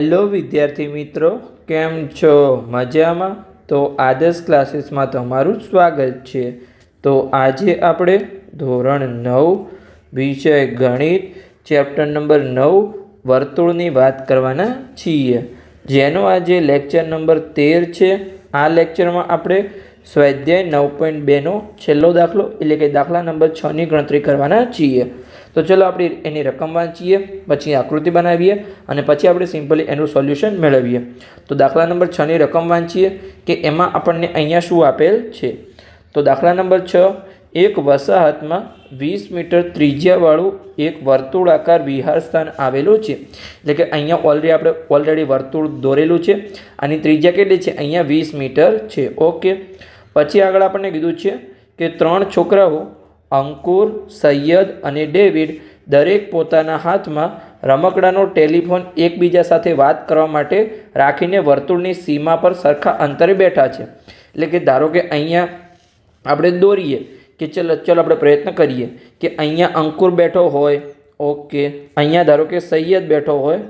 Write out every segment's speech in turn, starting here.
Hello વિદ્યાર્થી મિત્રો, કેમ છો? મજામાં? તો આદર્શ ક્લાસીસમાં તમારું સ્વાગત છે. તો આજે આપણે ધોરણ 9 વિષય ગણિત ચેપ્ટર નંબર 9 વર્તુળની વાત કરવાના છીએ, જેનો આજે લેક્ચર નંબર 13 છે. આ લેક્ચરમાં આપણે સ્વાધ્યાય 9.2નો છેલ્લો દાખલો એટલે કે દાખલા નંબર 6ની ગણતરી કરવાના છીએ. તો ચલો આપણે એની રકમ વાંચીએ, પછી આકૃતિ બનાવીએ અને પછી આપણે સિમ્પલી એનું સોલ્યુશન મેળવીએ. તો દાખલા નંબર 6ની રકમ વાંચીએ કે એમાં આપણને અહીંયા શું આપેલ છે. તો દાખલા નંબર 6, એક વસાહતમાં 20 મીટર ત્રિજ્યાવાળું એક વર્તુળાકાર વિહાર સ્થાન આવેલું છે. એટલે કે અહીંયા આપણે ઓલરેડી વર્તુળ દોરેલું છે. આની ત્રિજ્યા કેટલી છે? અહીંયા 20 મીટર છે. ઓકે. પછી આગળ આપણને કીધું છે કે 3 છોકરાઓ અંકુર, સૈયદ અને ડેવિડ દરેક પોતાના હાથમાં રમકડાનો ટેલિફોન એકબીજા સાથે વાત કરવા માટે રાખીને વર્તુળની સીમા પર સરખા અંતરે બેઠા છે. એટલે કે ધારો કે અહીંયા આપણે દોરીએ કે ચલો આપણે પ્રયત્ન કરીએ કે અહીંયા અંકુર બેઠો હોય, ઓકે, અહીંયા ધારો કે સૈયદ બેઠો હોય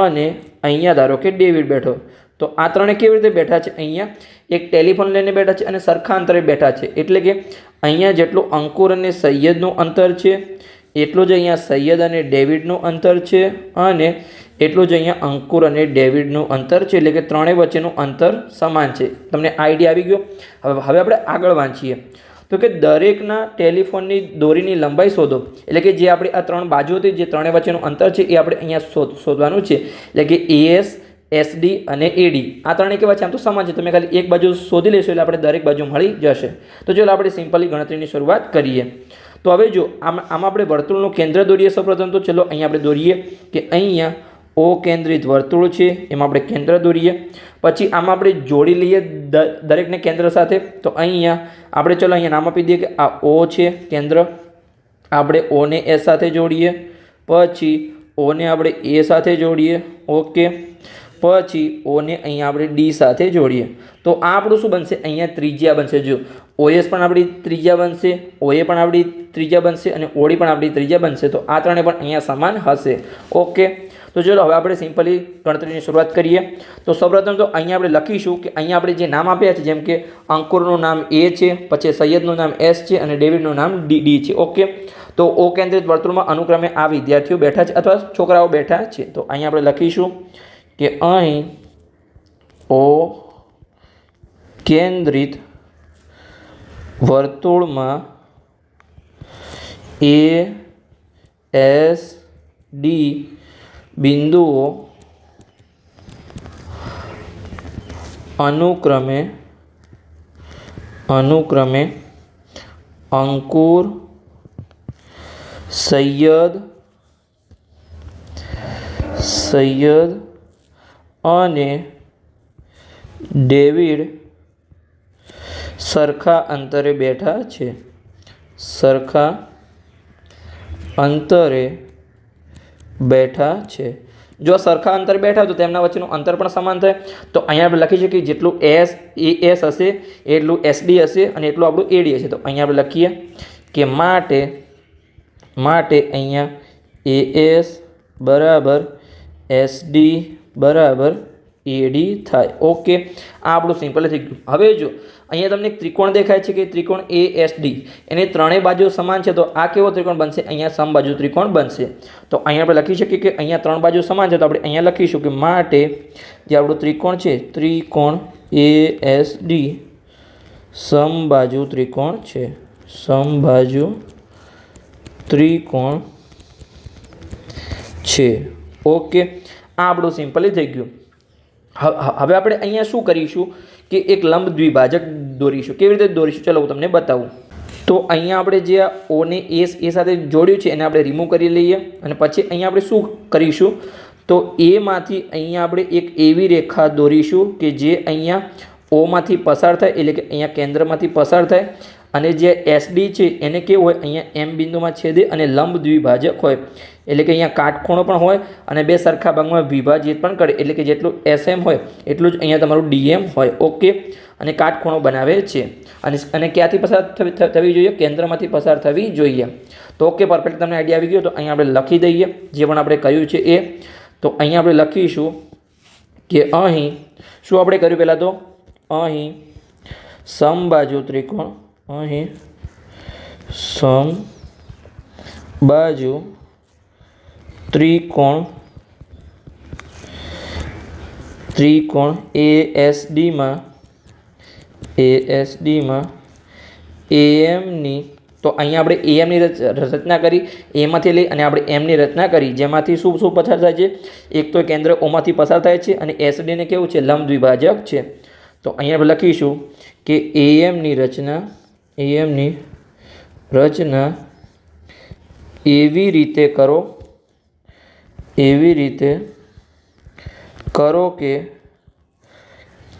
અને અહીંયા ધારો કે ડેવિડ બેઠો. તો આ ત્રણે કેવી રીતે બેઠા છે? અહીંયા એક ટેલિફોન લઈને બેઠા છે અને સરખા અંતરે બેઠા છે. એટલે કે અહીંયા જેટલું અંકુર અને સૈયદનું અંતર છે એટલું જ અહીંયા સૈયદ અને ડેવિડનું અંતર છે અને એટલું જ અહીંયા અંકુર અને ડેવિડનું અંતર છે. એટલે કે ત્રણેય વચ્ચેનું અંતર સમાન છે. તમને આઈડિયા આવી ગયો? હવે આપણે આગળ વાંચીએ. તો કે દરેકના ટેલિફોનની દોરીની લંબાઈ શોધો. એટલે કે જે આપણી આ ત્રણ બાજુ હતી, જે ત્રણેય વચ્ચેનું અંતર છે એ આપણે અહીંયા શોધવાનું છે. એટલે કે AS, SD અને AD આ ત્રણેય કેવા છે? આમ તો સમાન છે. તમે ખાલી એક બાજુ શોધી લેશો એટલે આપણે દરેક બાજુ મળી જશે. તો ચલો આપણે સિમ્પલી ગણતરીની શરૂઆત કરીએ. તો હવે જો આમાં આપણે વર્તુળનું કેન્દ્ર દોરીએ. સૌપ્રથમ તો ચલો અહીંયા આપણે દોરીએ કે અહીંયા O કેન્દ્રિત વર્તુળ છે, એમાં આપણે કેન્દ્ર દોરીએ. પછી આમાં આપણે જોડી લઈએ દરેકને કેન્દ્ર સાથે. તો અહીંયા આપણે ચલો અહીંયા નામ આપી દઈએ કે આ O છે કેન્દ્ર. આપણે O ને S સાથે જોડીએ, પછી O ને આપણે A સાથે જોડીએ, ઓકે. પછી O ને અહીંયા આપણે D સાથે જોડીએ. તો આ આપણું શું બનશે? અહીંયા ત્રિજ્યા બનશે. જો OS પણ આપણી ત્રિજ્યા બનશે, OA પણ આપણી ત્રિજ્યા બનશે અને OD પણ આપણી ત્રિજ્યા બનશે. તો આ ત્રણે પણ અહીંયા સમાન હશે, ઓકે. તો ચલો હવે આપણે સિમ્પલી ગણતરીની શરૂઆત કરીએ. તો સૌપ્રથમ તો અહીંયા આપણે લખીશું કે અહીંયા આપણે જે નામ આપ્યા છે, જેમ કે અંકુરનું નામ A છે, પછી સૈયદનું નામ S છે અને ડેવિડનું નામ D છે, ઓકે. તો O કેન્દ્રિત વર્તુળમાં અનુક્રમે આ વિદ્યાર્થીઓ બેઠા છે અથવા છોકરાઓ બેઠા છે. તો અહીંયા આપણે લખીશું કે અહીં O કેન્દ્રિત વર્તુળમાં ASD બિંદુઓ અનુક્રમે અંકુર, સૈયદ અને ડેવિડ સરખા અંતરે બેઠા છે. જો સરખા અંતરે બેઠા તો તેમના વચ્ચેનું અંતર પણ સમાન થાય. તો અહીંયા આપણે લખી શકીએ જેટલું AS હશે એટલું SD હશે અને એટલું આપણું AD હશે. તો અહીંયા આપણે લખીએ કે માટે અહીંયા AS બરાબર SD બરાબર AD થાય, ઓકે. આ આપણું સિમ્પલ થઈ ગયું. હવે જો અહીંયા તમને એક ત્રિકોણ દેખાય છે કે ત્રિકોણ ASD, એની ત્રણેય બાજુ સમાન છે. તો આ કેવો ત્રિકોણ બનશે? અહીંયા સમબાજુ ત્રિકોણ બનશે. તો અહીંયા આપણે લખી શકીએ કે અહીંયા ત્રણ બાજુ સમાન છે. તો આપણે અહીંયા લખીશું કે માટે જે આપણું ત્રિકોણ છે, ત્રિકોણ ASD સમબાજુ ત્રિકોણ છે, સમબાજુ ત્રિકોણ છે, ઓકે. આ આપણું સિમ્પલી થઈ ગયું. હવે આપણે અહીંયા શું કરીશું કે એક લંબ દ્વિભાજક દોરીશું. કેવી રીતે દોરીશું? ચલો હું તમને બતાવું. તો અહીંયા આપણે જે O ને A સાથે જોડ્યું છે એને આપણે રિમૂવ કરી લઈએ અને પછી અહીંયા આપણે શું કરીશું? તો A માંથી અહીંયા આપણે એક એવી રેખા દોરીશું કે જે અહીંયા O માંથી પસાર થાય, એટલે કે અહીંયા કેન્દ્રમાંથી પસાર થાય અને જે SD છે એને કેવું હોય? અહીંયા M બિંદુમાં છેદે અને લંબ દ્વિભાજક હોય. એટલે કે અહીંયા કાટખૂણો પણ હોય અને બે સરખા ભાગમાં વિભાજિત પણ કરે. એટલે કે જેટલું SM હોય એટલું જ અહીંયા તમારું DM હોય, ઓકે. અને કાટખૂણો બનાવે છે અને ક્યાંથી પસાર થવી જોઈએ? કેન્દ્રમાંથી પસાર થવી જોઈએ. તો ઓકે, પરફેક્ટ તમને આઈડિયા આવી ગયો. તો અહીંયા આપણે લખી દઈએ જે પણ આપણે કર્યું છે એ. તો અહીંયા આપણે લખીશું કે અહીં શું આપણે કર્યું પહેલાં તો અહીં સમબાજુ ત્રિકોણ, અહીં સમબાજુ ત્રિકોણ ASDમાં AMની, તો અહીંયા આપણે AMની રચના કરી, એમાંથી લઈ અને આપણે એમની રચના કરી, જેમાંથી શું શું પસાર થાય છે, એક તો કેન્દ્ર ઓમાંથી પસાર થાય છે અને એસડીને કેવું છે, લંબ દ્વિભાજક છે. તો અહીંયા આપણે લખીશું કે AMની રચના એવી રીતે કરો કે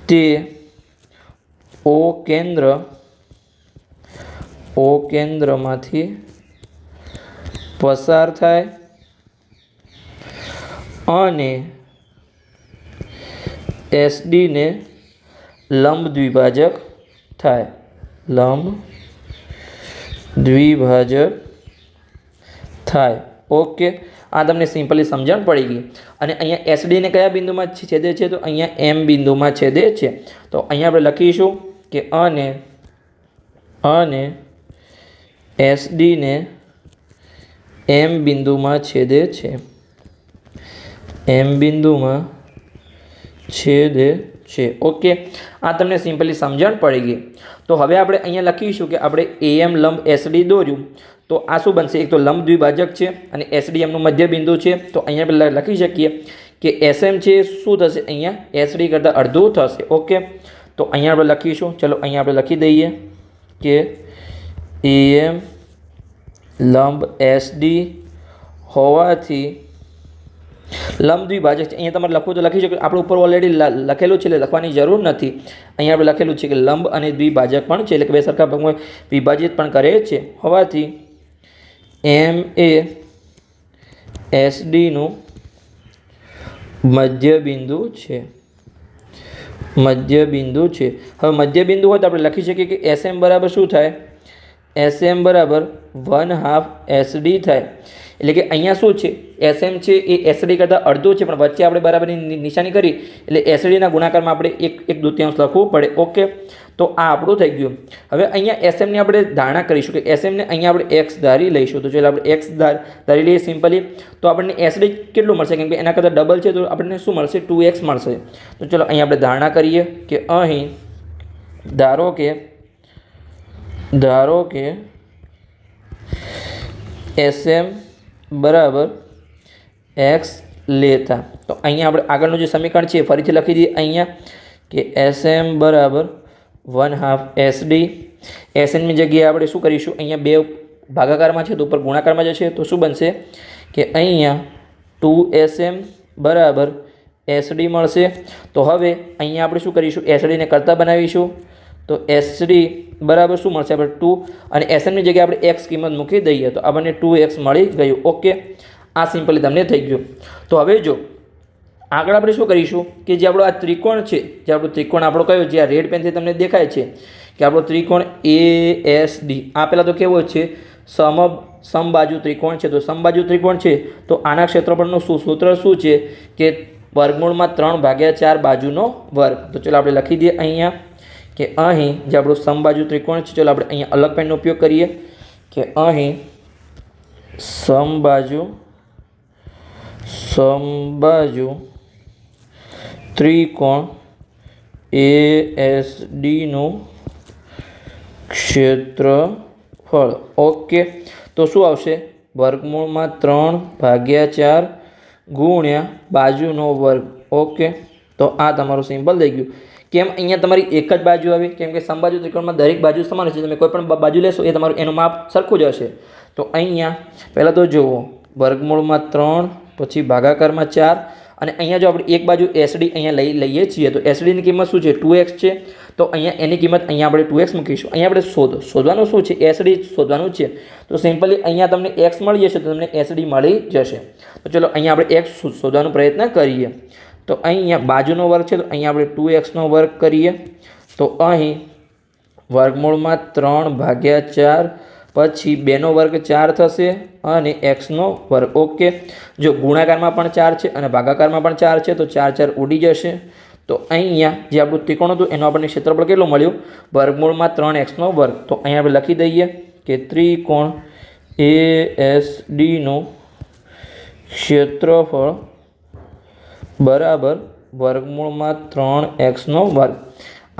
તે O કેન્દ્રમાંથી પસાર થાય અને એસડીને લંબ દ્વિભાજક થાય, ઓકે. આ તમને સિમ્પલી સમજણ પડી ગઈ. અને અહીંયા એસડીને કયા બિંદુમાં છેદે છે, તો અહીંયા એમ બિંદુમાં છેદે છે. તો અહીંયા આપણે લખીશું કે અને એસડીને એમ બિંદુમાં છેદે છે, ઓકે. આ તમને સિમ્પલી સમજણ પડી ગઈ. તો હવે આપણે અહીંયા લખીશું કે આપણે AM લંબ એસડી દોર્યું, તો આ શું બનશે, એક તો લંબ દ્વિભાજક છે અને એસડી એમનું મધ્ય બિંદુ છે. તો અહીંયા આપણે લખી શકીએ કે SM છે શું થશે, અહીંયા એસડી કરતાં અડધું થશે, ઓકે. તો અહીંયા આપણે લખીશું, ચલો અહીંયા આપણે લખી દઈએ કે AM લંબ SD હોવાથી લંબ દ્વિભાજક છે. અહીંયા તમારે લખવું તો લખી શકો, આપણે ઉપર ઓલરેડી લખેલું છે એટલે લખવાની જરૂર નથી. અહીંયા આપણે લખેલું છે કે લંબ અને દ્વિભાજક પણ છે, એટલે કે બે સરખા ભાગમાં વિભાજિત પણ કરે છે હોવાથી M એ SDનું મધ્ય બિંદુ છે. હવે મધ્ય બિંદુ હોય તો આપણે લખી શકીએ કે SM બરાબર શું થાય, SM બરાબર 1/2 SD થાય. એટલે કે અહીંયા શું છે, SM છે એ SD કરતાં અડધું છે, પણ વચ્ચે આપણે બરાબરની નિશાની કરી એટલે SDના ગુણાકારમાં આપણે એક દૂતીયાંશ લખવું પડે, ઓકે. તો આ આપણું થઈ ગયું. હવે અહીંયા SMની આપણે ધારણા કરીશું કે SMને અહીંયા આપણે X ધારી લઈશું. તો ચાલો આપણે X ધારી લઈએ સિમ્પલી. તો આપણને SD કેટલું મળશે, કેમ કે એના કરતાં ડબલ છે, તો આપણને શું મળશે, 2X મળશે. તો ચાલો અહીંયા આપણે ધારણા કરીએ કે અહીં ધારો કે SM બરાબર X લેતા. તો અહીંયા આપણે આગળનું જે સમીકરણ છે ફરીથી લખી દઈએ અહીંયા કે SM બરાબર 1/2 SD. SNની જગ્યાએ આપણે શું કરીશું, અહીંયા બે ભાગાકારમાં છે તો ઉપર ગુણાકારમાં જશે, તો શું બનશે કે અહીંયા 2SM બરાબર SD મળશે. તો હવે અહીંયા આપણે શું કરીશું, SDને કરતા બનાવીશું. તો SD બરાબર શું મળશે, આપણે 2 અને SMની જગ્યાએ આપણે X કિંમત મૂકી દઈએ તો આપણને 2X મળી ગયું, ઓકે. આ સિમ્પલી તમને થઈ ગયું. તો હવે જો આગળ આપણે શું કરીશું કે જે આપણો આ ત્રિકોણ છે, જે આપણો ત્રિકોણ આપણો કયો, જે આ રેડ પેનથી તમને દેખાય છે કે આપણો ત્રિકોણ ASD, આ પહેલાં તો કેવો છે, સમબાજુ ત્રિકોણ છે. તો સમબાજુ ત્રિકોણ છે તો આના ક્ષેત્રફળનું સૂત્ર શું છે કે વર્ગમૂળમાં 3/4 બાજુનો વર્ગ. તો ચાલો આપણે લખી દઈએ અહીંયા કે અહીં જે આપણું સમબાજુ ત્રિકોણ છે, ચાલો આપણે અહીંયા અલગ પેનનો ઉપયોગ કરીએ કે અહીં સમબાજુ ત્રિકોણ ASDનું ક્ષેત્રફળ, ઓકે. તો શું આવશે, વર્ગમૂળમાં 3/4 ગુણ્યા બાજુનો વર્ગ, ઓકે. તો આ તમારું સિમ્પલ થઈ ગયું. કેમ અહીંયા તમારી એક જ બાજુ આવી, કેમ કે સમબાજુ ત્રિકોણમાં દરેક બાજુ સમાન છે, તમે કોઈ પણ બાજુ લેશો એ તમારું એનું માપ સરખું જ હશે. તો અહીંયા પહેલાં તો જુઓ, વર્ગમૂળમાં 3 પછી ભાગાકારમાં 4 અને અહીંયા જો આપણે એક બાજુ SD અહીંયા લઈએ છીએ તો SDની કિંમત શું છે, 2X છે. તો અહીંયા એની કિંમત અહીંયા આપણે 2X મૂકીશું. અહીંયા આપણે શોધવાનું શું છે, SD શોધવાનું છે. તો સિમ્પલી અહીંયા તમને X મળી જશે તો તમને SD મળી જશે. તો ચલો અહીંયા આપણે X શોધવાનો પ્રયત્ન કરીએ. તો અહીંયા બાજુનો વર્ગ છે તો અહીંયા આપણે 2Xનો વર્ગ કરીએ. તો અહીં વર્ગમૂળમાં 3/4 પછી 2નો વર્ગ 4 થશે અને એક્સનો વર્ગ. ઓકે, જો ગુણાકારમાં પણ 4 છે અને ભાગાકારમાં પણ 4 છે તો 4 4 ઉડી જશે. તો અહીંયા જે આપણું ત્રિકોણ હતું એનું આપણને ક્ષેત્રફળ કેટલું મળ્યું? વર્ગમૂળમાં 3xનો વર્ગ. તો અહીંયા આપણે લખી દઈએ કે ત્રિકોણ ASDનું ક્ષેત્રફળ બરાબર વર્ગમૂળમાં 3xનો વર્ગ.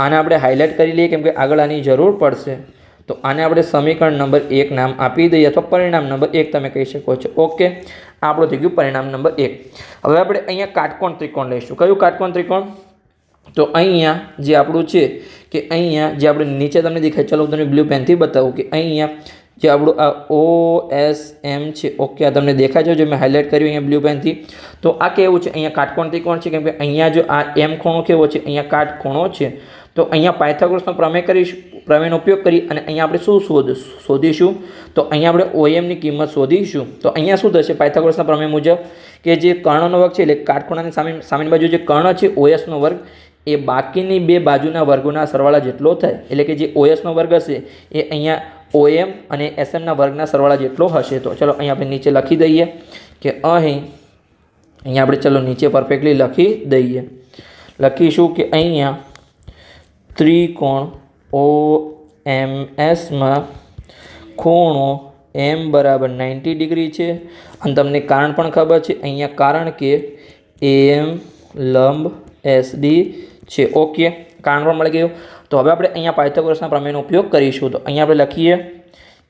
આને આપણે હાઇલાઇટ કરી લઈએ કેમ કે આગળ આની જરૂર પડશે. તો આને આપણે સમીકરણ નંબર 1 નામ આપી દઈએ અથવા પરિણામ નંબર 1 તમે કહી શકો છો. ઓકે, આપણું થઈ ગયું પરિણામ નંબર 1. હવે આપણે અહીંયા કાટકોણ ત્રિકોણ લઈશું. કયું કાટકોણ ત્રિકોણ? તો અહીંયા જે આપણું છે કે અહીંયા જે આપણે નીચે તમને દેખાય, ચલો તમને બ્લુ પેનથી બતાવું કે અહીંયા જે આપણું આ OSM છે. ઓકે, આ તમને દેખાય છે જો મેં હાઇલાઇટ કર્યું અહીંયા બ્લુ પેનથી. તો આ કેવું છે? અહીંયા કાટકોણ ત્રિકોણ છે કેમ કે અહીંયા જો આ M ખૂણો કેવો છે? અહીંયા કાટખૂણો છે. તો અહીંયા પાયથાગોરસનો પ્રમેયનો ઉપયોગ કરી અને અહીંયા આપણે શું શોધીશું? તો અહીંયા આપણે OMની કિંમત શોધીશું. તો અહીંયા શું થશે પાયથાગોરસના પ્રમેય મુજબ કે જે કર્ણનો વર્ગ છે એટલે કાટખૂણાની સામેની બાજુ જે કર્ણ છે OSનો વર્ગ એ બાકીની બે બાજુના વર્ગોના સરવાળા જેટલો થાય. એટલે કે જે OSનો વર્ગ હશે એ અહીંયા OM અને SMના વર્ગના સરવાળા જેટલો હશે. તો ચલો અહીંયા આપણે નીચે લખી દઈએ કે અહીંયા આપણે ચલો નીચે પરફેક્ટલી લખી દઈએ. લખીશું કે અહીંયા ત્રિકોણ OMSમાં ખૂણો M બરાબર 90 ડિગ્રી છે અને તમને કારણ પણ ખબર છે અહીંયા, કારણ કે AM લંબ SD છે. ઓકે, કારણ પણ મળી ગયું. તો હવે આપણે અહીંયા પાયથાગોરસના પ્રમેયનો ઉપયોગ કરીશું. તો અહીંયા આપણે લખીએ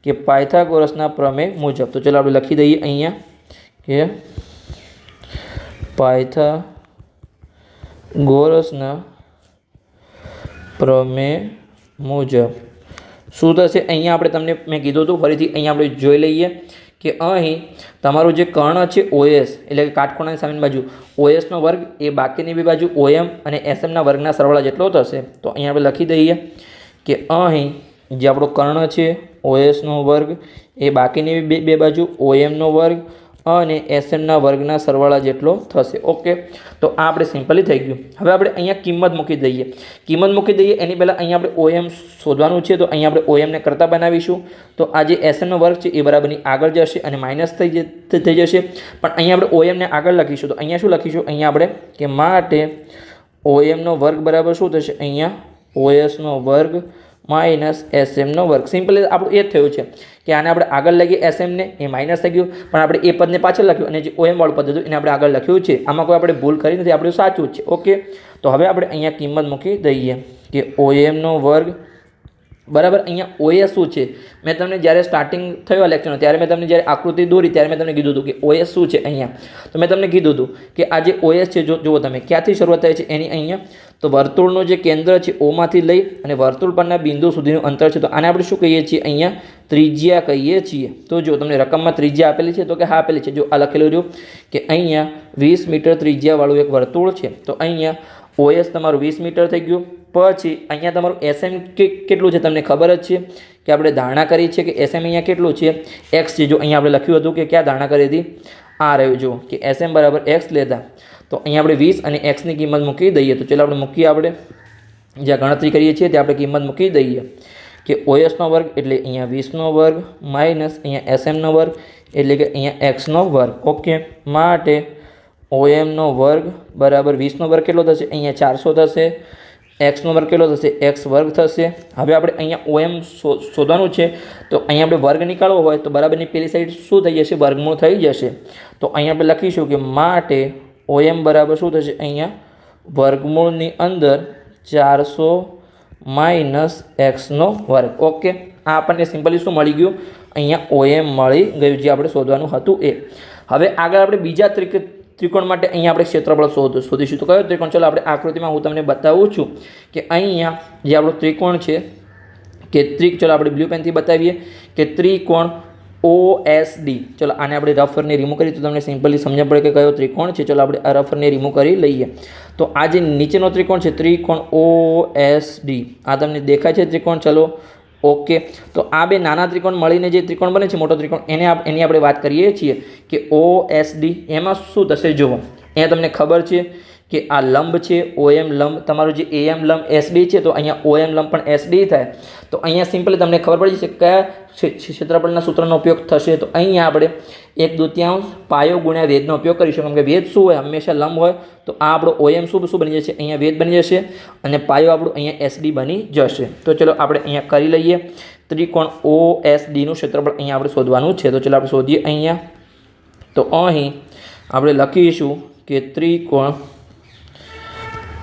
કે પાયથાગોરસના પ્રમેય મુજબ. તો ચલો આપણે લખી દઈએ અહીંયા કે પાયથાગોરસના પ્રમેય મુજબ શું થશે? અહીંયા આપણે તમને મેં કીધું હતું, ફરીથી અહીંયા આપણે જોઈ લઈએ કે અહીં તમારું જે કર્ણ છે OS એટલે કે કાટખૂણાની સામેની બાજુ OSનો વર્ગ એ બાકીની બી બાજુ OM અને SMના વર્ગના સરવાળા જેટલો થશે. તો અહીંયા આપણે લખી દઈએ કે અહીં જે આપણો કર્ણ છે OSનો વર્ગ એ બાકીની બે બાજુ OMનો વર્ગ અને SMના વર્ગના સરવાળા જેટલો થશે. ઓકે, તો આ આપણે સિમ્પલી થઈ ગયું. હવે આપણે અહીંયા કિંમત મૂકી દઈએ. એની પહેલાં અહીંયા આપણે OM શોધવાનું છે. તો અહીંયા આપણે OMને કરતા બનાવીશું. તો આ જે SMનો વર્ગ છે એ બરાબરની આગળ જશે અને માઇનસ થઈ જશે. પણ અહીંયા આપણે OMને આગળ લખીશું. તો અહીંયા શું લખીશું? અહીંયા આપણે કે માટે OMનો વર્ગ બરાબર શું થશે? અહીંયા OSનો વર્ગ માઇનસ SMનો વર્ગ. સિમ્પલી આપણું એ જ થયું છે કે આને આપણે આગળ લઈએ SMને, એ માઇનસ થઈ ગયું, પણ આપણે એ પદને પાછળ લખ્યું અને જે OM વાળું પદ હતું એને આપણે આગળ લખ્યું છે. આમાં કોઈ આપણે ભૂલ કરી નથી, આપણું સાચું જ છે. ઓકે, તો હવે આપણે અહીંયા કિંમત મૂકી દઈએ કે OMનો વર્ગ બરાબર અહીંયા OS શું છે? મેં તમને જ્યારે સ્ટાર્ટિંગ થયો લેક્ચરનો ત્યારે મેં તમને જ્યારે આકૃતિ દોરી ત્યારે મેં તમને કીધું હતું કે OS શું છે અહીંયા. તો મેં તમને કીધું હતું કે આ જે OS છે જુઓ તમે ક્યાંથી શરૂઆત થાય છે એની અહીંયા. તો વર્તુળનું જે કેન્દ્ર છે Oમાંથી લઈ અને વર્તુળ પરના બિંદુ સુધીનું અંતર છે. તો આને આપણે શું કહીએ છીએ? અહીંયા ત્રિજ્યા કહીએ છીએ. તો જો તમને રકમમાં ત્રિજ્યા આપેલી છે તો કે હા આપેલી છે. જો આ લખેલું રહ્યું કે અહીંયા 20 મીટર ત્રિજ્યાવાળું એક વર્તુળ છે. તો અહીંયા OS તમારું 20 મીટર થઈ ગયું. પછી અહીંયા તમારું SM કેટલું છે તમને ખબર જ છે કે આપણે ધારણા કરી છે કે SM અહીંયા કેટલું છે? X છે. જો અહીંયા આપણે લખ્યું હતું કે ક્યાં ધારણા કરી હતી? આ રહ્યું જો કે SM બરાબર X લેતા. તો અહીંયા આપણે 20 અને Xની કિંમત મૂકી દઈએ. તો ચાલો આપણે મૂકીએ, આપણે જ્યાં ગણતરી કરીએ છીએ ત્યાં આપણે કિંમત મૂકી દઈએ કે OSનો વર્ગ એટલે અહીંયા 20નો વર્ગ માઇનસ અહીંયા SMનો વર્ગ એટલે કે અહીંયા Xનો વર્ગ. ઓકે, માટે OMનો વર્ગ બરાબર 20નો વર્ગ કેટલો થશે? અહીંયા 400 થશે. Xનો વર્ગ કેટલો થશે? X વર્ગ થશે. હવે આપણે અહીંયા OM શોધવાનું છે. તો અહીંયા આપણે વર્ગ નીકાળવો હોય તો બરાબરની પેલી સાઈડ શું થઈ જશે? વર્ગમૂળ થઈ જશે. તો અહીંયા આપણે લખીશું કે માટે OM બરાબર શું થશે? અહીંયા વર્ગમૂળની અંદર 400 માઇનસ Xનો વર્ગ. ઓકે, આ આપણને સિમ્પલી શું મળી ગયું? અહીંયા OM મળી ગયું જે આપણે શોધવાનું હતું એ. હવે આગળ આપણે બીજા ત્રિકોણ માટે અહીંયા આપણે ક્ષેત્રફળ શોધીશું. તો કયો ત્રિકોણ? ચલો આપણે આકૃતિમાં હું તમને બતાવું છું કે અહીંયા જે આપણો ત્રિકોણ છે કે ચલો આપણે બ્લુ પેનથી બતાવીએ કે ત્રિકોણ OSD. ચલો આને આપણે રફરને રિમૂવ કરીએ તો તમને સિમ્પલી સમજ પડે કે કયો ત્રિકોણ છે. ચલો આપણે આ રફરને રિમૂવ કરી લઈએ. તો આ જે નીચેનો ત્રિકોણ છે ત્રિકોણ OSD, આ તમને દેખાય છે ત્રિકોણ? ચલો ઓકે, તો આ બે નાના ત્રિકોણ મળીને જે ત્રિકોણ બને છે મોટો ત્રિકોણ એની આપણે વાત કરીએ છીએ કે OSD. એમાં શું થશે? જુઓ અહીંયા તમને ખબર છે કે આ લંબ છે OM લંબ તમારું જે AM લંબ SD છે તો અહીંયા OM લંબ પણ SD થાય તો અહીંયા સિમ્પલી તમને ખબર પડી છે કયા ક્ષેત્રફળના સૂત્રનો ઉપયોગ થશે તો અહીંયા આપણે 1/2 પાયો ગુણ્યા વેધનો ઉપયોગ કરીશું કેમ કે વેધ શું હોય હંમેશા લંબ હોય તો આ આપણો OM શું બની જશે અહીંયા વેધ બની જશે અને પાયો આપણું અહીંયા SD બની જશે તો ચલો આપણે અહીંયા કરી લઈએ ત્રિકોણ OSD નું ક્ષેત્રફળ અહીંયા આપણે શોધવાનું છે તો ચલો આપણે શોધીએ અહીંયા તો અહીં આપણે લખીશું કે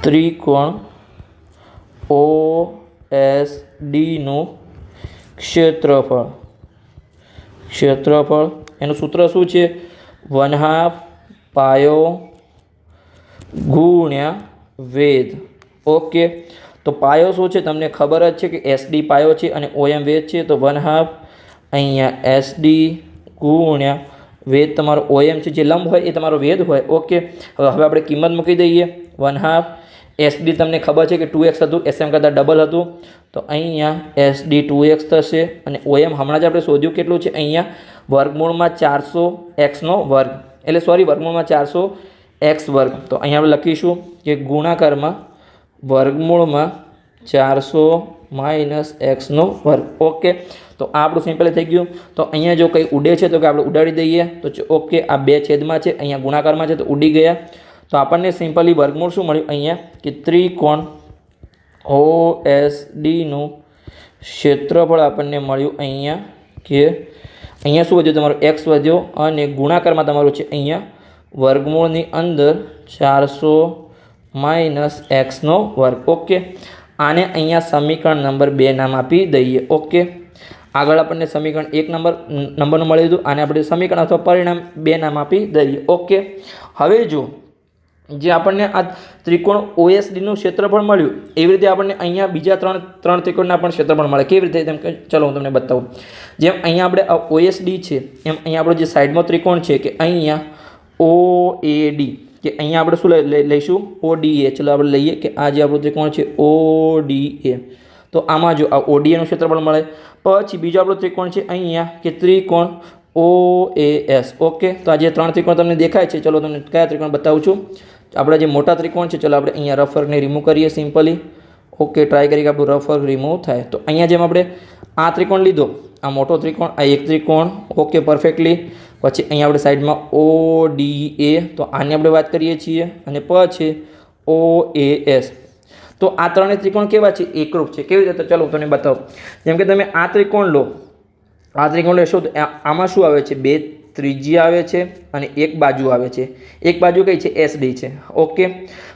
ત્રિકોણ OSD નું ક્ષેત્રફળ એનું સૂત્ર શું છે 1/2 પાયો ગુણ્યા વેધ ઓકે તો પાયો શું છે તમને ખબર જ છે કે SD પાયો છે અને OM વેધ છે તો 1/2 અહીંયા SD ગુણ્યા વેધ તમારો OM છે જે લંબ હોય એ તમારો વેધ હોય ઓકે હવે આપણે કિંમત મૂકી દઈએ 1/2 SD તમને ખબર છે કે 2x હતું SM કરતાં ડબલ હતું તો અહીંયા SD 2x થશે અને OM હમણાં જ આપણે શોધ્યું કેટલું છે અહીંયા વર્ગમૂળમાં 400x નો વર્ગ એટલે સોરી વર્ગમૂળમાં 400x વર્ગ તો અહીંયા આપણે લખીશું કે ગુણાકારમાં વર્ગમૂળમાં 400 - x નો વર્ગ ઓકે તો આ આપણું સિમ્પલ થઈ ગયું તો અહીંયા જો કંઈ ઉડે છે તો કે આપણે ઉડાડી દઈએ તો ઓકે આ બે છેદમાં છે અહીંયા ગુણાકારમાં છે તો ઉડી ગયા તો આપણને સિમ્પલી વર્ગમૂળ શું મળ્યું અહીંયા કે ત્રિકોણ OSD નું ક્ષેત્રફળ આપણને મળ્યું અહીંયા કે અહીંયા શું વધ્યું તમારો x વધ્યો અને ગુણાકારમાં તમારું છે અહીંયા વર્ગમૂળની અંદર 400 - x નો વર્ગ ઓકે આને અહીંયા સમીકરણ નંબર 2 નામ આપી દઈએ ઓકે આગળ આપણને સમીકરણ 1 નંબરનું મળી લીધું આને આપણે સમીકરણ અથવા પરિણામ 2 નામ આપી દઈએ ઓકે હવે જો જે આપણને આ ત્રિકોણ OSD નું ક્ષેત્રફળ મળ્યું એવી રીતે આપણને અહીંયા બીજા ત્રણ ત્રિકોણના પણ ક્ષેત્રફળ મળે કેવી રીતે તેમ ચલો હું તમને બતાવું જેમ અહીંયા આપણે આ OSD છે એમ અહીંયા આપણો જે સાઈડમાં ત્રિકોણ છે કે અહીંયા OAD કે અહીંયા આપણે શું લઈશું ODA ચલો આપણે લઈએ કે આ જે આપણું ત્રિકોણ છે ODA તો આમાં જો આ ODA નું ક્ષેત્રફળ મળે પછી બીજો આપણો ત્રિકોણ છે અહીંયા કે ત્રિકોણ OAS ઓકે તો આ જે ત્રણ ત્રિકોણ તમને દેખાય છે ચલો તમને કયા ત્રિકોણ બતાવું છું આપણા જે મોટા ત્રિકોણ છે ચલો આપણે અહીંયા રફ વર્ગને રિમૂવ કરીએ સિમ્પલી ઓકે ટ્રાય કરીએ કે આપણું રફ વર્ગ રિમૂવ થાય તો અહીંયા જેમ આપણે આ ત્રિકોણ લીધો આ મોટો ત્રિકોણ આ એક ત્રિકોણ ઓકે પરફેક્ટલી પછી અહીંયા આપણે સાઈડમાં ODA તો આની આપણે વાત કરીએ છીએ અને પછી OAS તો આ ત્રણેય ત્રિકોણ કેવા છે એકરૂપ છે કેવી રીતે ચલો તમને બતાવો જેમ કે તમે આ ત્રિકોણ લો આ ત્રિકોણ લેશો તો આમાં શું આવે છે બે ત્રિજ્યા આવે છે અને એક બાજુ આવે છે એક બાજુ કઈ છે SD છે ઓકે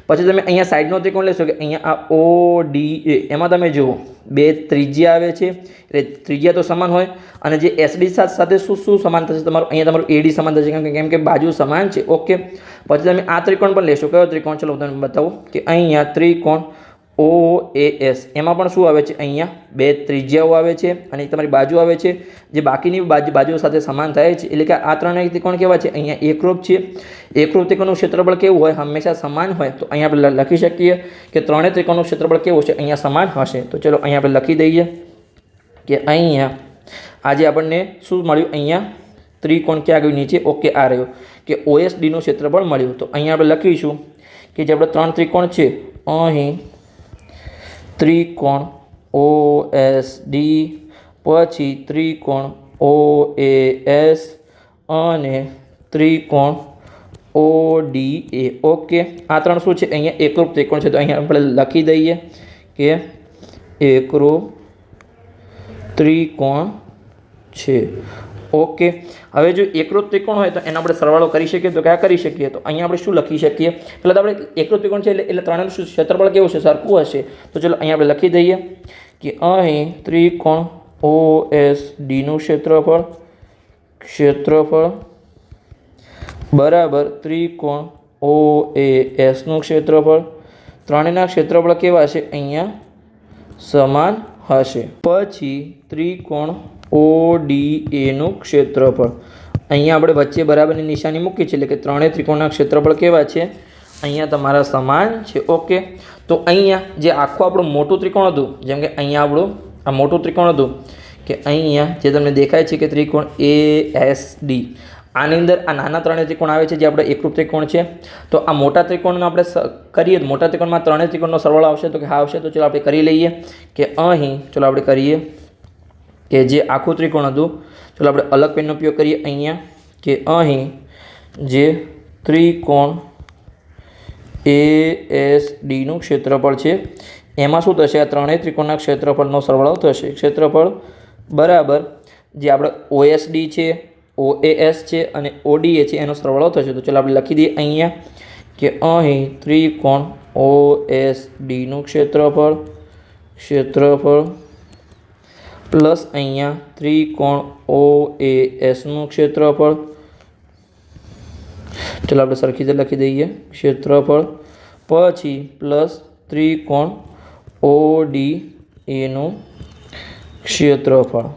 પછી તમે અહીંયા સાઈડનો ત્રિકોણ લેશો કે અહીંયા આ ODA એમાં તમે જુઓ બે ત્રિજ્યા આવે છે એટલે ત્રિજ્યા તો સમાન હોય અને જે SD સાથે શું સમાન થશે તમારું અહીંયા તમારું AD સમાન થશે કેમ કે બાજુ સમાન છે ઓકે પછી તમે આ ત્રિકોણ પણ લેશો કયો ત્રિકોણ ચલો હું તમને બતાવું કે અહીંયા ત્રિકોણ OAS એમાં પણ શું આવે છે અહીંયા બે ત્રિજ્યાઓ આવે છે અને તમારી બાજુ આવે છે જે બાકીની બાજુઓ સાથે સમાન થાય છે એટલે કે આ ત્રણેય ત્રિકોણ કેવા છે અહીંયા એકરૂપ છે એકરૂપ ત્રિકોણનું ક્ષેત્રફળ કેવું હોય હંમેશા સમાન હોય તો અહીંયા આપણે લખી શકીએ કે ત્રણેય ત્રિકોણનું ક્ષેત્રફળ કેવું છે અહીંયા સમાન હશે તો ચલો અહીંયા આપણે લખી દઈએ કે અહીંયા આજે આપણને શું મળ્યું અહીંયા ત્રિકોણ ક્યાં ગયું નીચે ઓકે આ રહ્યો કે OSD નું ક્ષેત્રફળ મળ્યું તો અહીંયા આપણે લખીશું કે જે આપણે ત્રણ ત્રિકોણ છે અહીં ત્રિકોણ OSD પછી ત્રિકોણ OAS અને ત્રિકોણ ODA ઓકે આ ત્રણ શું છે અહીંયા એકરૂપ ત્રિકોણ છે તો અહીંયા આપણે લખી દઈએ કે એકરૂપ ત્રિકોણ છે ઓકે હવે જો એકરૂપ ત્રિકોણ હોય તો એનો આપણે સરવાળો કરી શકીએ તો ક્યાં કરી શકીએ તો અહીંયા આપણે શું લખી શકીએ પહેલાં તો આપણે એકરૂપ ત્રિકોણ છે એટલે ત્રણેયનું ક્ષેત્રફળ કેવું છે સરખું હશે તો ચલો અહીંયા આપણે લખી દઈએ કે અહીં ત્રિકોણ OSD નું ક્ષેત્રફળ બરાબર ત્રિકોણ OAS નું ક્ષેત્રફળ ત્રણેયના ક્ષેત્રફળ કેવા છે અહીંયા સમાન હશે પછી ત્રિકોણ ODA નું ક્ષેત્રફળ અહીંયા આપણે વચ્ચે બરાબરની નિશાની મૂકી છે એટલે કે ત્રણેય ત્રિકોણના ક્ષેત્રફળ કેવા છે અહીંયા તમારા સમાન છે ઓકે તો અહીંયા જે આખું આપણું મોટું ત્રિકોણ હતું જેમ કે અહીંયા આપણું આ મોટું ત્રિકોણ હતું કે અહીંયા જે તમને દેખાય છે કે ત્રિકોણ ASD આની અંદર આ નાના ત્રણેય ત્રિકોણ આવે છે જે આપણે એકરૂપ ત્રિકોણ છે. તો આ મોટા ત્રિકોણનો આપણે કરીએ તો મોટા ત્રિકોણમાં ત્રણેય ત્રિકોણનો સરવાળો આવશે તો કે હા આવશે. તો ચલો આપણે કરી લઈએ કે અહીં ચલો આપણે કરીએ કે જે આખું ત્રિકોણ હતું ચલો આપણે અલગ પેનનો ઉપયોગ કરીએ અહીંયા કે અહીં જે ત્રિકોણ ASDનું ક્ષેત્રફળ છે એમાં શું થશે, આ ત્રણેય ત્રિકોણના ક્ષેત્રફળનો સરવાળો થશે. ક્ષેત્રફળ બરાબર જે આપણે OSD છે, OAS છે અને ODA છે એનો સરવાળો થશે. તો ચાલો આપણે લખી દઈએ અહીંયા કે અહીં ત્રિકોણ OSDનું ક્ષેત્રફળ પ્લસ અહીંયા ત્રિકોણ OASનું ક્ષેત્રફળ. ચાલો આપણે સરખી રીતે લખી દઈએ ક્ષેત્રફળ પછી પ્લસ ત્રિકોણ ODAનું ક્ષેત્રફળ.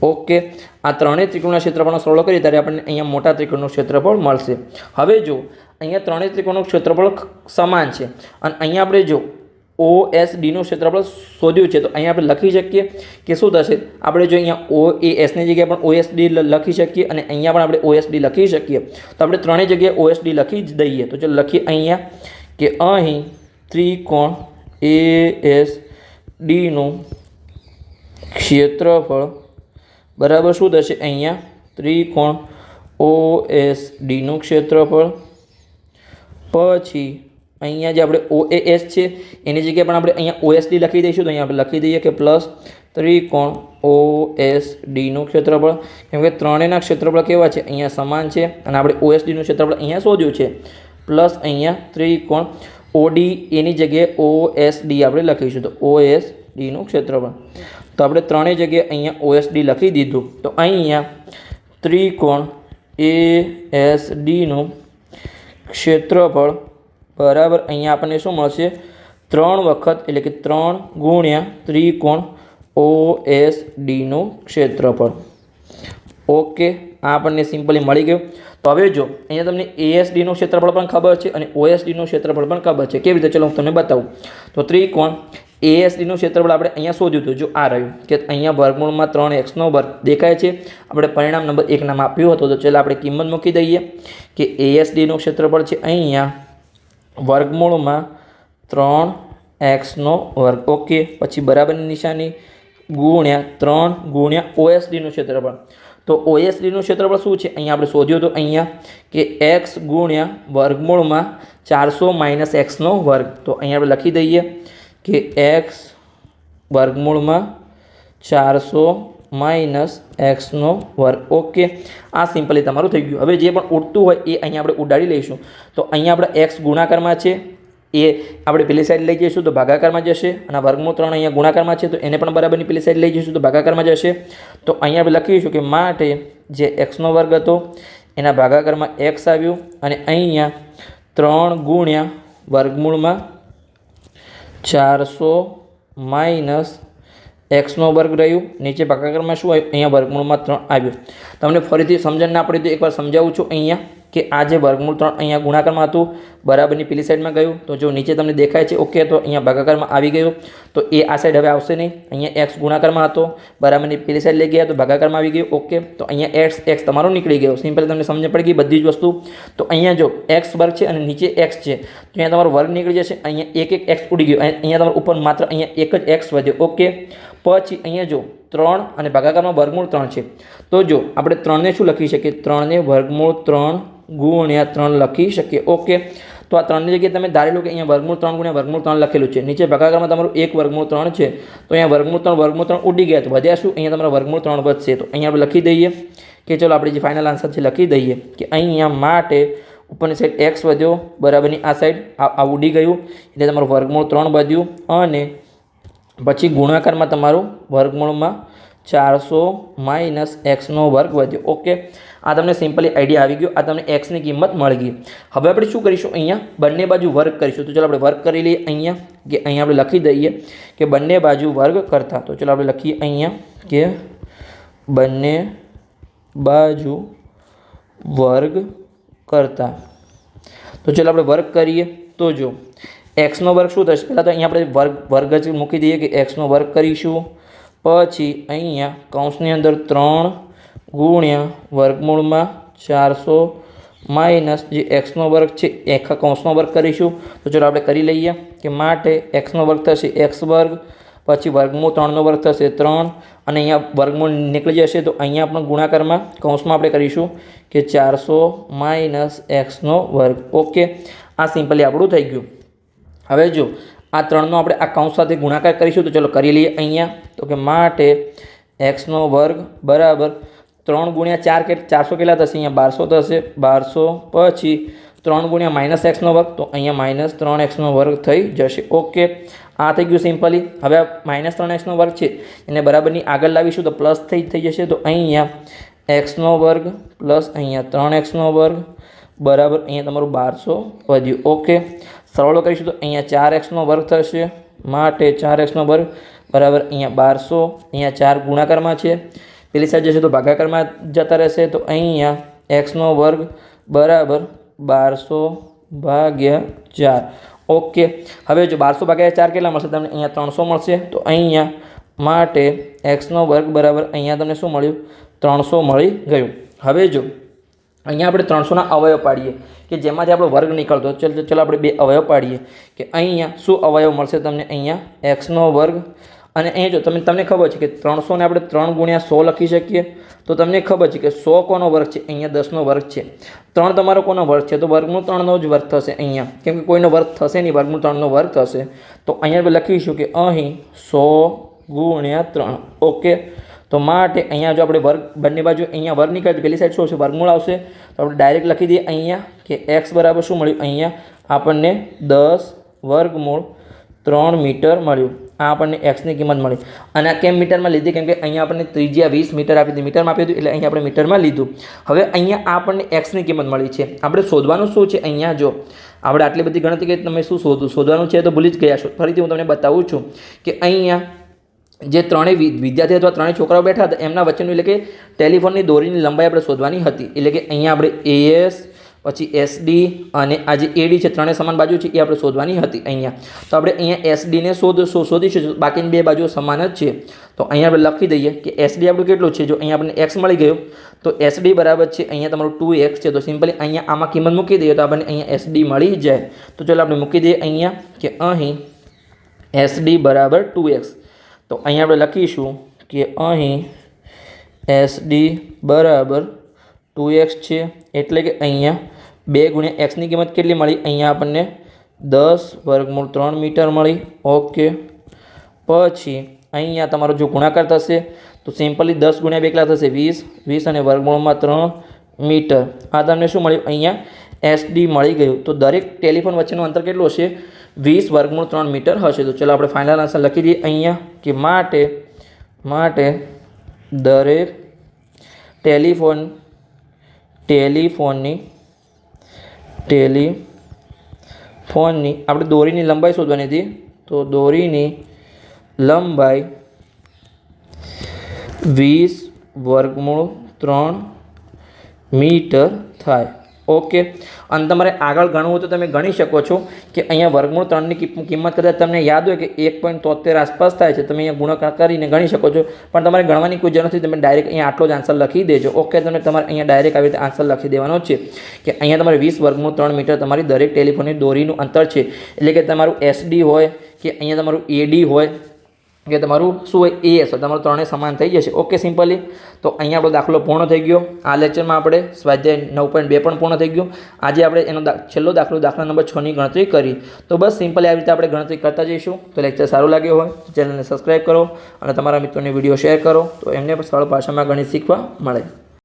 ઓકે, આ ત્રણેય ત્રિકોણના ક્ષેત્રફળનો સરવાળો કરીએ ત્યારે આપણને અહીંયા મોટા ત્રિકોણનું ક્ષેત્રફળ મળશે. હવે જો અહીંયા ત્રણેય ત્રિકોણનું ક્ષેત્રફળ સમાન છે અને અહીંયા આપણે જો OSDનું ક્ષેત્રફળ શોધ્યું છે તો અહીંયા આપણે લખી શકીએ કે શું થશે, આપણે જો અહીંયા OASની જગ્યાએ પણ OSD લખી શકીએ અને અહીંયા પણ આપણે OSD લખી શકીએ. તો આપણે ત્રણેય જગ્યાએ OSD લખી જ દઈએ. તો ચાલો લખીએ અહીંયા કે અહીં ત્રિકોણ ASDનું ક્ષેત્રફળ બરાબર શું થશે, અહીંયા ત્રિકોણ OSDનું ક્ષેત્રફળ પછી અહીંયા જે આપણે OAS છે એની જગ્યાએ પણ આપણે અહીંયા OSD લખી દઈશું. તો અહીંયા આપણે લખી દઈએ કે પ્લસ ત્રિકોણ OSDનું ક્ષેત્રફળ, કેમ કે ત્રણેયના ક્ષેત્રફળ કેવા છે અહીંયા સમાન છે અને આપણે OSDનું ક્ષેત્રફળ અહીંયા શોધ્યું છે. પ્લસ અહીંયા ત્રિકોણ ODAની જગ્યાએ OSD આપણે લખીશું. તો OSDનું ક્ષેત્રફળ તો આપણે ત્રણેય જગ્યાએ અહીંયા OSD લખી દીધું. તો અહીંયા ત્રિકોણ ASDનું ક્ષેત્રફળ બરાબર અહીંયા આપણને શું મળશે, 3 વખત એટલે કે 3 ગુણ્યા ત્રિકોણ OSDનું ક્ષેત્રફળ. ઓકે, આ આપણને સિમ્પલી મળી ગયું. તો હવે જો અહીંયા તમને ASDનું ક્ષેત્રફળ પણ ખબર છે અને OSDનું ક્ષેત્રફળ પણ ખબર છે. કેવી રીતે, ચલો હું તમને બતાવું. તો ત્રિકોણ ASDનું ક્ષેત્રફળ આપણે અહીંયા શોધ્યું હતું. જો આ રહ્યું કે અહીંયા વર્ગમૂળમાં 3x2 દેખાય છે. આપણે પરિણામ નંબર 1 નામ આપ્યું હતું. તો ચાલો આપણે કિંમત મૂકી દઈએ કે ASDનું ક્ષેત્રફળ છે અહીંયા વર્ગમૂળમાં 3x2. ઓકે, પછી બરાબરની નિશાની ગુણ્યા 3 ગુણ્યા OSDનું ક્ષેત્રફળ. તો OSDનું ક્ષેત્રફળ શું છે અહીંયા આપણે શોધ્યું હતું અહીંયા કે x ગુણ્યા વર્ગમૂળમાં 400 - x2. તો અહીંયા આપણે લખી દઈએ કે x વર્ગમૂળમાં 400 - x2. ઓકે, આ સિમ્પલી તમારું થઈ ગયું. હવે જે પણ ઉડતું હોય એ અહીંયા આપણે ઉડાડી લઈશું. તો અહીંયા આપણે x ગુણાકારમાં છે એ આપણે પેલી સાઈડ લઈ જઈશું તો ભાગાકારમાં જશે અને વર્ગમૂળ 3 અહીંયા ગુણાકારમાં છે તો એને પણ બરાબરની પેલી સાઈડ લઈ જઈશું તો ભાગાકારમાં જશે. તો અહીંયા આપણે લખીશું કે માટે જે x2 હતો એના ભાગાકારમાં x આવ્યું અને અહીંયા 3 ગુણ્યા વર્ગમૂળમાં 400 - x2 રહ્યું. નીચે ભાગાકારમાં શું આવ્યું, અહીંયા વર્ગમૂળમાં 3 આવ્યું. તમને ફરીથી સમજણ ના પડી તો એકવાર સમજાવું છું અહીંયા કે આ જે વર્ગમૂળ 3 અહીંયા ગુણાકારમાં હતું બરાબરની પેલી સાઈડમાં ગયું. તો જો નીચે તમને દેખાય છે ઓકે, તો અહીંયા ભાગાકારમાં આવી ગયું. તો એ આ સાઈડ હવે આવશે નહીં. અહીંયા x ગુણાકારમાં હતો બરાબરની પેલી સાઈડ લઈ ગયા તો ભાગાકારમાં આવી ગયું. ઓકે, તો અહીંયા x તમારો નીકળી ગયો. સિમ્પલ તમને સમજ પડી ગઈ બધી જ વસ્તુ. તો અહીંયા જો x વર્ગ છે અને નીચે x છે તો અહીંયા તમારો વર્ગ નીકળી જશે. અહીંયા એક x ઉડી ગયો. અહીંયા તમારો ઉપર માત્ર અહીંયા એક જ x વધ્યો. ઓકે, પછી અહીંયા જો 3 અને ભાગાકારમાં વર્ગમૂળ 3 છે. તો જો આપણે 3ને શું લખી શકીએ, 3ને વર્ગમૂળ 3 ગુણ્યા 3 લખી શકીએ. ઓકે, તો આ 3ની જગ્યાએ તમે ધારી લો કે અહીંયા વર્ગમૂળ 3 ગુણ્યા વર્ગમૂળ 3 લખેલું છે. નીચે ભાગાકારમાં તમારું 1 વર્ગમૂળ 3 છે તો અહીંયા વર્ગમૂળ 3 ઉડી ગયા તો વધ્યા શું, અહીંયા તમારા વર્ગમૂળ 3 વધશે. તો અહીંયા આપણે લખી દઈએ કે ચલો આપણે જે ફાઇનલ આન્સર છે લખી દઈએ કે અહીંયા માટે ઉપરની સાઈડ x વધ્યો બરાબરની આ સાઈડ આ ઉડી ગયું એટલે તમારું વર્ગમૂળ 3 વધ્યું અને પછી ગુણાકારમાં તમારું વર્ગમૂળમાં 400 - x2 વધ્યો. ઓકે, આ તમને સિમ્પલી આઈડિયા આવી ગયો. આ તમને xની કિંમત મળી ગઈ. હવે આપણે શું કરીશું, અહીંયા બંને બાજુ વર્ગ કરીશું. તો ચાલો આપણે વર્ગ કરી લઈએ અહીંયા કે અહીંયા આપણે લખી દઈએ કે બંને બાજુ વર્ગ કરતા. તો ચાલો આપણે લખીએ અહીંયા કે બંને બાજુ વર્ગ કરતા. તો ચાલો આપણે વર્ગ કરીએ. તો જો x નો વર્ગ શું થશે, પહેલાં તો અહીંયા આપણે વર્ગ જ મૂકી દઈએ કે x નો વર્ગ કરીશું. પછી અહીંયા કૌંસની અંદર 3 ગુણ્યા વર્ગમૂળમાં 400 માઇનસ જે એક્સનો વર્ગ છે આખા કૌંસનો વર્ગ કરીશું. તો ચલો આપણે કરી લઈએ કે માટે એક્સનો વર્ગ થશે એક્સ વર્ગ, પછી વર્ગમૂળ 3નો વર્ગ થશે 3, અને અહીંયા વર્ગમૂળ નીકળી જશે તો અહીંયા આપણે ગુણાકારમાં કૌંસમાં આપણે કરીશું કે 400 માઇનસ એક્સનો વર્ગ. ઓકે, આ સિમ્પલી આપણું થઈ ગયું. હવે જો આ 3નો આપણે આ કૌંસ સાથે ગુણાકાર કરીશું તો ચલો કરી લઈએ અહીંયા. તો કે માટે એક્સનો વર્ગ બરાબર 3 ગુણ્યા 4 કે 400 કેટલા થશે? અહીંયા 1200 થશે. 1200 પછી 3 ગુણ્યા માઇનસ એક્સનો વર્ગ, તો અહીંયા માઇનસ 3x વર્ગ થઈ જશે. ઓકે, આ થઈ ગયું સિમ્પલી. હવે આ માઇનસ 3x વર્ગ છે એને બરાબરની આગળ લાવીશું તો પ્લસ થઈ જશે. તો અહીંયા એક્સનો વર્ગ પ્લસ અહીંયા 3x વર્ગ બરાબર અહીંયા તમારું 1200 વધ્યું. ઓકે, સરળ કરીશું તો અહીંયા 4x વર્ગ થશે. માટે 4x વર્ગ બરાબર અહીંયા 1200, અહીંયા 4 ગુણાકારમાં છે, પેલી સાઈડ જશે તો ભાગાકારમાં જતા રહેશે. તો અહીંયા એક્સનો વર્ગ બરાબર 1200 ભાગ્યા 4. ઓકે, હવે જો 1200 ભાગ્યા 4 કેટલા મળશે તમને? અહીંયા 300 મળશે. તો અહીંયા માટે એક્સનો વર્ગ બરાબર અહીંયા તમને શું મળ્યું? 300 મળી ગયું. હવે જો અહીંયા આપણે 300ના અવયવ પાડીએ કે જેમાંથી આપણો વર્ગ નીકળતો. ચલો આપણે 2 અવયવ પાડીએ કે અહીંયા શું અવયવ મળશે તમને? અહીંયા એક્સનો વર્ગ, અને અહીંયા જો તમને ખબર છે કે 300ને આપણે 3 ગુણ્યા 100 લખી શકીએ. તો તમને ખબર છે કે 100 કોનો વર્ગ છે? અહીંયા 10નો વર્ગ છે. 3 તમારો કોનો વર્ગ છે? તો વર્ગમૂળ 3નો જ વર્ગ થશે અહીંયા, કેમ કે કોઈનો વર્ગ થશે નહીં, વર્ગમૂળ 3નો વર્ગ થશે. તો અહીંયા આપણે લખીશું કે અહીં 100 ગુણ્યા 3. ઓકે, તો માટે અહીંયા જો આપણે વર્ગ બંને બાજુ અહીંયા વર્ગ નીકળે પેલી સાઈડ શું આવશે? વર્ગમૂળ આવશે. તો આપણે ડાયરેક્ટ લખી દઈએ અહીંયા કે એક્સ બરાબર શું મળ્યું? અહીંયા આપણને 10 વર્ગમૂળ 3 મીટર મળ્યું. આ આપણને એક્સની કિંમત મળી. અને આ કેમ મીટરમાં લીધી? કેમ કે અહીંયા આપણને ત્રિજ્યા 20 મીટર આપી હતી, મીટરમાં આપી હતી એટલે અહીંયા આપણે મીટરમાં લીધું. હવે અહીંયા આપણને એક્સની કિંમત મળી છે. આપણે શોધવાનું શું છે? અહીંયા જો આપણે આટલી બધી ગણતરી કરી તમે શું શોધવાનું છે તો ભૂલી જ ગયા છો. ફરીથી હું તમને બતાવું છું કે અહીંયા જે ત્રણેય વિદ્યાર્થી અથવા ત્રણેય છોકરાઓ બેઠા હતા એમના વચ્ચેનું એટલે કે ટેલિફોનની દોરીની લંબાઈ આપણે શોધવાની હતી. એટલે કે અહીંયા આપણે AS પછી SD અને આ જે AD છે ત્રણેય સમાન બાજુ છે એ આપણે શોધવાની હતી અહીંયા. તો આપણે અહીંયા SDને શોધીશું, બાકીની 2 બાજુઓ સમાન જ છે. તો અહીંયા આપણે લખી દઈએ કે SD આપણું કેટલું છે? જો અહીંયા આપણને x મળી ગયો તો SD બરાબર છે અહીંયા તમારું 2x છે. તો સિમ્પલી અહીંયા આમાં કિંમત મૂકી દઈએ તો આપણને અહીંયા SD મળી જાય. તો ચાલો આપણે મૂકી દઈએ અહીંયા કે અહીં SD બરાબર 2x. તો અહીંયા આપણે લખીશું કે અહીં SD બરાબર 2x છે. એટલે કે અહીંયા 2 ગુણ્યા xની કિંમત કેટલી મળી? અહીંયા આપણને 10 વર્ગમૂળ 3 મીટર મળી. ઓકે, પછી અહીંયા તમારો જો ગુણાકાર થશે તો સિમ્પલી 10 ગુણ્યા 2 કેટલા થશે? 20 અને વર્ગમૂળમાં 3 મીટર. આ તમને શું મળ્યું? અહીંયા SD મળી ગયું. તો દરેક ટેલિફોન વચ્ચેનું અંતર કેટલું હશે? 20 વર્ગમૂળ 3 મીટર હશે. તો ચલો આપણે ફાઇનલ આન્સર લખી દઈએ અહીંયા કે માટે દરેક ટેલિફોનની આપણે દોરીની લંબાઈ શોધવાની હતી. તો દોરીની લંબાઈ 20 વર્ગમૂળ 3 મીટર થાય. ઓકે, અને તમારે આગળ ગણવું હોય તો તમે ગણી શકો છો કે અહીંયા વર્ગમૂળ 3ની કિંમત કદાચ તમને યાદ હોય કે 1.73 આસપાસ થાય છે. તમે અહીંયા ગુણાકાર કરીને ગણી શકો છો, પણ તમારે ગણવાની કોઈ જરૂર નથી. તમે ડાયરેક્ટ અહીંયા આટલો જ આન્સર લખી દેજો. ઓકે, તમારે અહીંયા ડાયરેક્ટ આવી રીતે આન્સર લખી દેવાનો છે કે અહીંયા તમારે 20 વર્ગમૂળ 3 મીટર તમારી દરેક ટેલિફોનની દોરીનું અંતર છે. એટલે કે તમારું SD હોય કે અહીંયા તમારું AD હોય કે તમારું શું હોય AS હોય, તમારું ત્રણેય સમાન થઈ જશે. Okay, simply. તો અહીંયા આપણો દાખલો પૂર્ણ થઈ ગયો. આ લેક્ચરમાં આપણે સ્વાધ્યાય 9.2 પણ પૂર્ણ થઈ ગયું. આજે આપણે એનો છેલ્લો દાખલા નંબર 6ની ગણતરી કરી. તો બસ સિમ્પલી આવી રીતે આપણે ગણતરી કરતા જઈશું. તો લેક્ચર સારું લાગ્યો હોય તો ચેનલને સબસ્ક્રાઈબ કરો અને તમારા મિત્રોને વિડીયો શેર કરો તો એમને પણ સરળ ભાષામાં ગણિત શીખવા મળે.